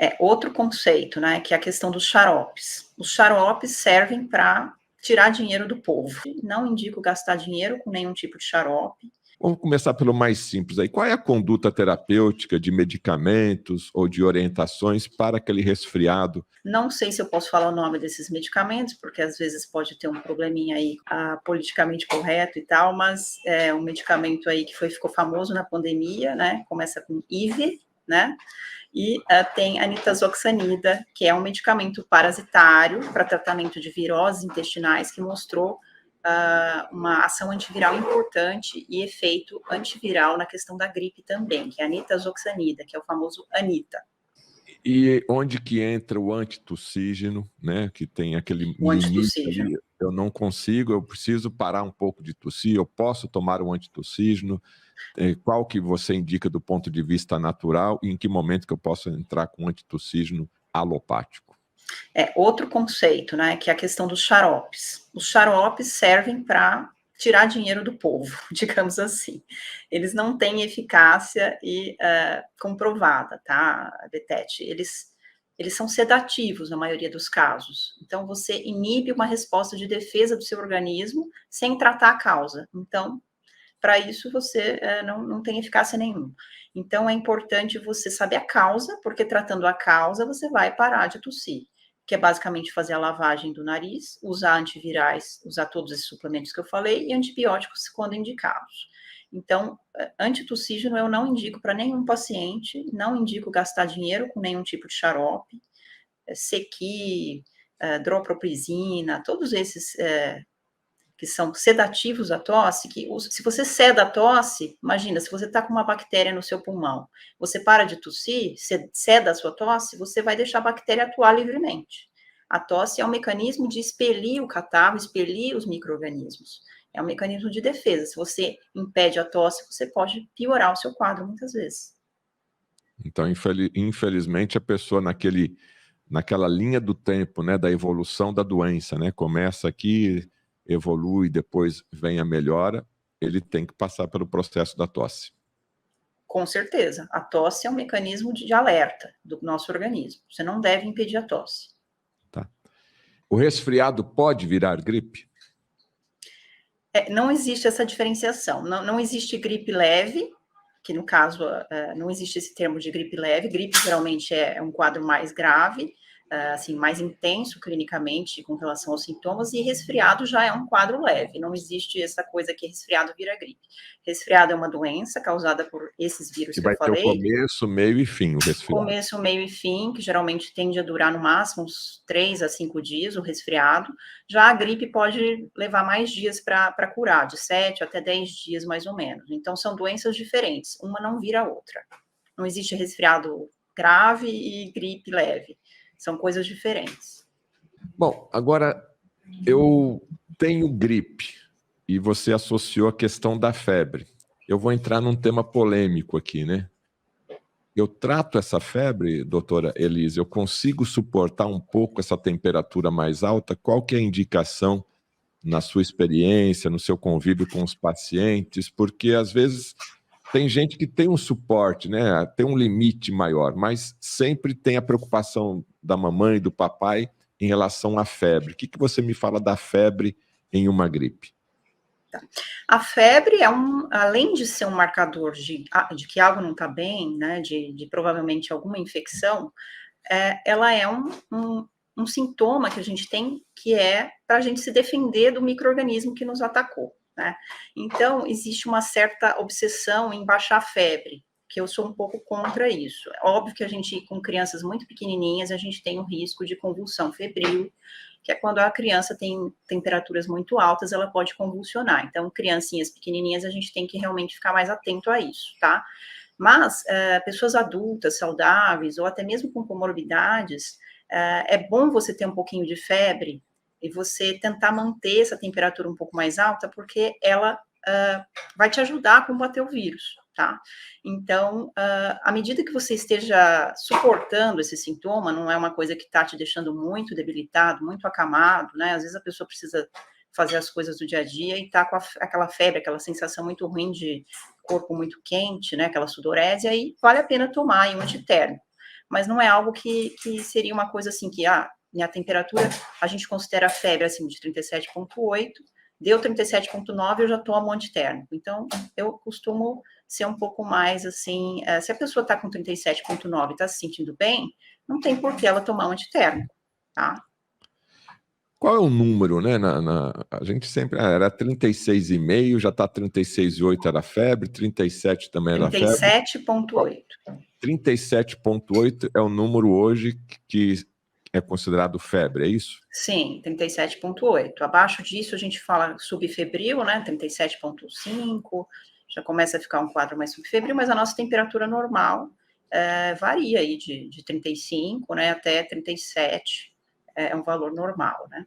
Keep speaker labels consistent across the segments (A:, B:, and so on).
A: É outro conceito, né, que é a questão dos xaropes. Os xaropes servem para tirar dinheiro do povo. Não indico gastar dinheiro com nenhum tipo de xarope.
B: Vamos começar pelo mais simples aí. Qual é a conduta terapêutica de medicamentos ou de orientações para aquele resfriado?
A: Não sei se eu posso falar o nome desses medicamentos, porque às vezes pode ter um probleminha aí politicamente correto e tal, mas é um medicamento aí que ficou famoso na pandemia, né? Começa com IV, né? E tem a nitazoxanida, que é um medicamento parasitário para tratamento de viroses intestinais, que mostrou uma ação antiviral importante e efeito antiviral na questão da gripe também, que é a nitazoxanida, que é o famoso Anita.
B: E onde que entra o antitussígeno, né? Que tem aquele
A: O
B: limite
A: antitussígeno.
B: ali, eu não consigo, eu preciso parar um pouco de tossir, eu posso tomar um antitussígeno? Qual que você indica do ponto de vista natural e em que momento que eu posso entrar com antitussígeno alopático?
A: É outro conceito, né, que é a questão dos xaropes. Os xaropes servem para tirar dinheiro do povo, digamos assim. Eles não têm eficácia comprovada, tá, Betete? Eles são sedativos na maioria dos casos. Então, você inibe uma resposta de defesa do seu organismo sem tratar a causa. Então, para isso, você não tem eficácia nenhuma. Então, é importante você saber a causa, porque tratando a causa, você vai parar de tossir, que é basicamente fazer a lavagem do nariz, usar antivirais, usar todos esses suplementos que eu falei, e antibióticos quando indicados. Então, antitussígeno eu não indico para nenhum paciente, não indico gastar dinheiro com nenhum tipo de xarope, Sequi, droproprizina, todos esses que são sedativos à tosse, se você ceda a tosse, imagina, se você está com uma bactéria no seu pulmão, você para de tossir, ceda a sua tosse, você vai deixar a bactéria atuar livremente. A tosse é um mecanismo de expelir o catarro, expelir os micro-organismos. É um mecanismo de defesa. Se você impede a tosse, você pode piorar o seu quadro muitas vezes.
B: Então, infelizmente, a pessoa naquela linha do tempo, né, da evolução da doença, né, começa aqui, evolui, depois vem a melhora, ele tem que passar pelo processo da tosse.
A: Com certeza. A tosse é um mecanismo de alerta do nosso organismo. Você não deve impedir a tosse.
B: Tá. O resfriado pode virar gripe?
A: Não existe essa diferenciação. Não existe gripe leve, que no caso não existe esse termo de gripe leve. Gripe geralmente é um quadro mais grave, assim, mais intenso clinicamente com relação aos sintomas, e resfriado já é um quadro leve. Não existe essa coisa que resfriado vira gripe. Resfriado é uma doença causada por esses vírus que eu falei.
B: Vai ter o começo, meio e fim, o resfriado.
A: Começo, meio e fim, que geralmente tende a durar no máximo uns 3 a 5 dias, o resfriado. Já a gripe pode levar mais dias para curar, de 7 até 10 dias, mais ou menos. Então, são doenças diferentes, uma não vira a outra. Não existe resfriado grave e gripe leve. São coisas diferentes.
B: Bom, agora, eu tenho gripe e você associou a questão da febre. Eu vou entrar num tema polêmico aqui, né? Eu trato essa febre, doutora Elise, eu consigo suportar um pouco essa temperatura mais alta? Qual que é a indicação na sua experiência, no seu convívio com os pacientes? Porque, às vezes, tem gente que tem um suporte, né? Tem um limite maior, mas sempre tem a preocupação da mamãe e do papai em relação à febre. O que você me fala da febre em uma gripe?
A: A febre além de ser um marcador de que algo não está bem, né, de provavelmente alguma infecção, ela é um sintoma que a gente tem que é para a gente se defender do micro-organismo que nos atacou, né? Então, existe uma certa obsessão em baixar a febre, que eu sou um pouco contra isso. É óbvio que a gente, com crianças muito pequenininhas, a gente tem um risco de convulsão febril, que é quando a criança tem temperaturas muito altas, ela pode convulsionar. Então, criancinhas pequenininhas, a gente tem que realmente ficar mais atento a isso, tá? Mas, pessoas adultas, saudáveis, ou até mesmo com comorbidades, é bom você ter um pouquinho de febre e você tentar manter essa temperatura um pouco mais alta, porque ela vai te ajudar a combater o vírus, tá? Então, à medida que você esteja suportando esse sintoma, não é uma coisa que está te deixando muito debilitado, muito acamado, né? Às vezes a pessoa precisa fazer as coisas do dia a dia e tá com aquela febre, aquela sensação muito ruim de corpo muito quente, né? Aquela sudorese, aí vale a pena tomar um antitérmico. mas não é algo que seria uma coisa assim que, minha temperatura, a gente considera a febre acima de 37,8, deu 37,9, eu já tomo antitérmico. Então, eu costumo ser um pouco mais assim, se a pessoa está com 37,9 e está se sentindo bem, não tem por que ela tomar um antitérmico, tá?
B: Qual é o número, né? A gente sempre era 36,5, já está 36,8 era febre, 37 também era febre.
A: 37,8.
B: 37,8 é o número hoje que é considerado febre, é isso?
A: Sim, 37,8. Abaixo disso a gente fala subfebril, né? 37,5, já começa a ficar um quadro mais subfebril, mas a nossa temperatura normal varia aí de 35, né, até 37, é um valor normal, né?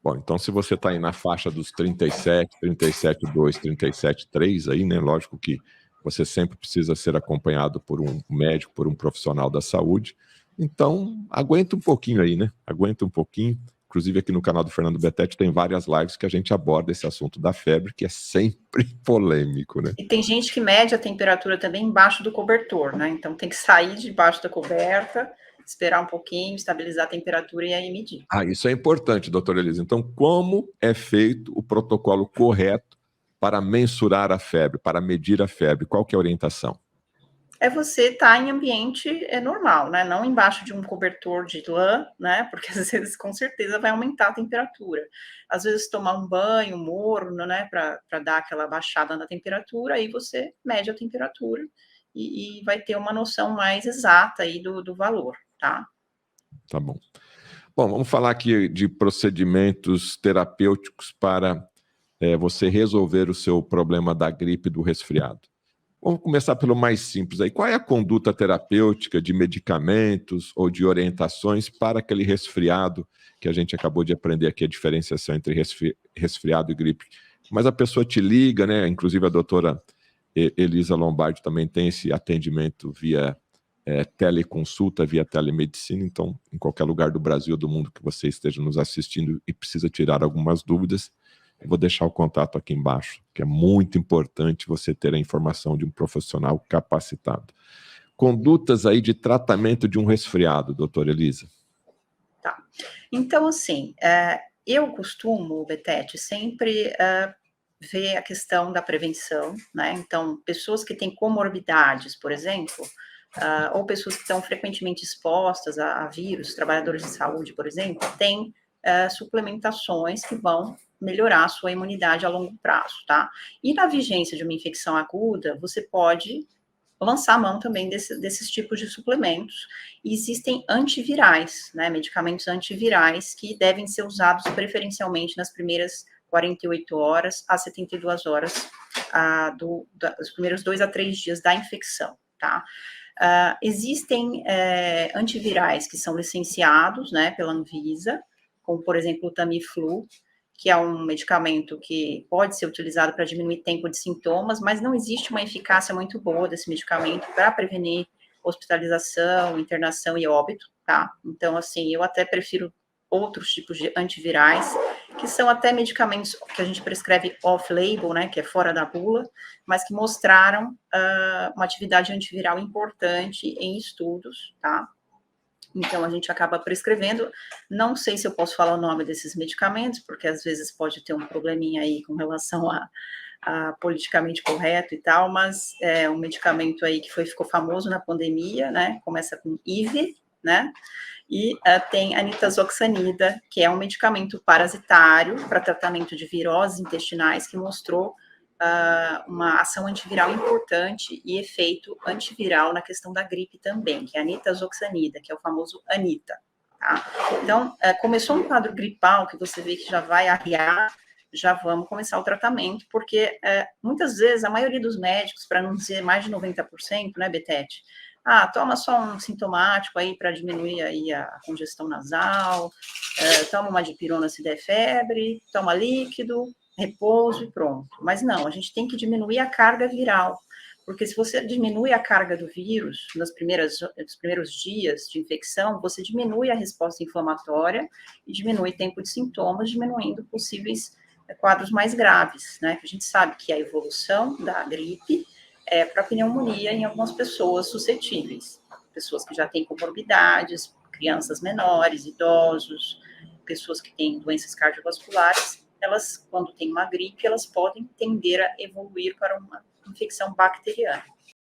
B: Bom, então se você está aí na faixa dos 37, 37,2, 37,3 aí, né? Lógico que você sempre precisa ser acompanhado por um médico, por um profissional da saúde. Então, aguenta um pouquinho aí, né? Aguenta um pouquinho. Inclusive aqui no canal do Fernando Betete tem várias lives que a gente aborda esse assunto da febre, que é sempre polêmico, né?
A: E tem gente que mede a temperatura também embaixo do cobertor, né? Então tem que sair debaixo da coberta, esperar um pouquinho, estabilizar a temperatura e aí medir.
B: Isso é importante, doutora Elisa. Então, como é feito o protocolo correto para mensurar a febre, para medir a febre? Qual que é a orientação?
A: É você estar em ambiente normal, né? Não embaixo de um cobertor de lã, né? Porque às vezes, com certeza, vai aumentar a temperatura. Às vezes, tomar um banho morno, né? Para dar aquela baixada na temperatura, aí você mede a temperatura e vai ter uma noção mais exata aí do valor, tá?
B: Tá bom. Bom, vamos falar aqui de procedimentos terapêuticos para você resolver o seu problema da gripe e do resfriado. Vamos começar pelo mais simples aí. Qual é a conduta terapêutica de medicamentos ou de orientações para aquele resfriado que a gente acabou de aprender aqui, a diferenciação entre resfriado e gripe? Mas a pessoa te liga, né? Inclusive a doutora Elisa Lombardi também tem esse atendimento via teleconsulta, via telemedicina. Então, em qualquer lugar do Brasil ou do mundo que você esteja nos assistindo e precisa tirar algumas dúvidas, eu vou deixar o contato aqui embaixo, que é muito importante você ter a informação de um profissional capacitado. Condutas aí de tratamento de um resfriado, doutora Elisa.
A: Tá. Então, assim, eu costumo, Betete, sempre ver a questão da prevenção, né? Então, pessoas que têm comorbidades, por exemplo, ou pessoas que estão frequentemente expostas a vírus, trabalhadores de saúde, por exemplo, têm suplementações que vão melhorar a sua imunidade a longo prazo, tá? E na vigência de uma infecção aguda, você pode lançar a mão também desses tipos de suplementos. E existem antivirais, né, medicamentos antivirais que devem ser usados preferencialmente nas primeiras 48 horas a 72 horas dos primeiros 2 a 3 dias da infecção, tá? Existem antivirais que são licenciados, né, pela Anvisa, como, por exemplo, o Tamiflu, que é um medicamento que pode ser utilizado para diminuir tempo de sintomas, mas não existe uma eficácia muito boa desse medicamento para prevenir hospitalização, internação e óbito, tá? Então, assim, eu até prefiro outros tipos de antivirais, que são até medicamentos que a gente prescreve off-label, né, que é fora da bula, mas que mostraram uma atividade antiviral importante em estudos, tá? Então, a gente acaba prescrevendo. Não sei se eu posso falar o nome desses medicamentos, porque às vezes pode ter um probleminha aí com relação a politicamente correto e tal, mas é um medicamento aí que ficou famoso na pandemia, né? Começa com IV, né? E tem a nitazoxanida, que é um medicamento parasitário para tratamento de viroses intestinais, que mostrou uma ação antiviral importante e efeito antiviral na questão da gripe também, que é a nitazoxanida, que é o famoso Anita. Tá? Então, começou um quadro gripal, que você vê que já vai arriar, já vamos começar o tratamento, porque muitas vezes a maioria dos médicos, para não dizer mais de 90%, né, Betete? Toma só um sintomático aí para diminuir aí a congestão nasal, toma uma dipirona se der febre, toma líquido, repouso e pronto. Mas não, a gente tem que diminuir a carga viral, porque se você diminui a carga do vírus nos primeiros dias de infecção, você diminui a resposta inflamatória e diminui o tempo de sintomas, diminuindo possíveis quadros mais graves, né? A gente sabe que a evolução da gripe é para pneumonia em algumas pessoas suscetíveis. pessoas que já têm comorbidades, crianças menores, idosos, pessoas que têm doenças cardiovasculares, elas, quando têm uma gripe, elas podem tender a evoluir para uma infecção bacteriana.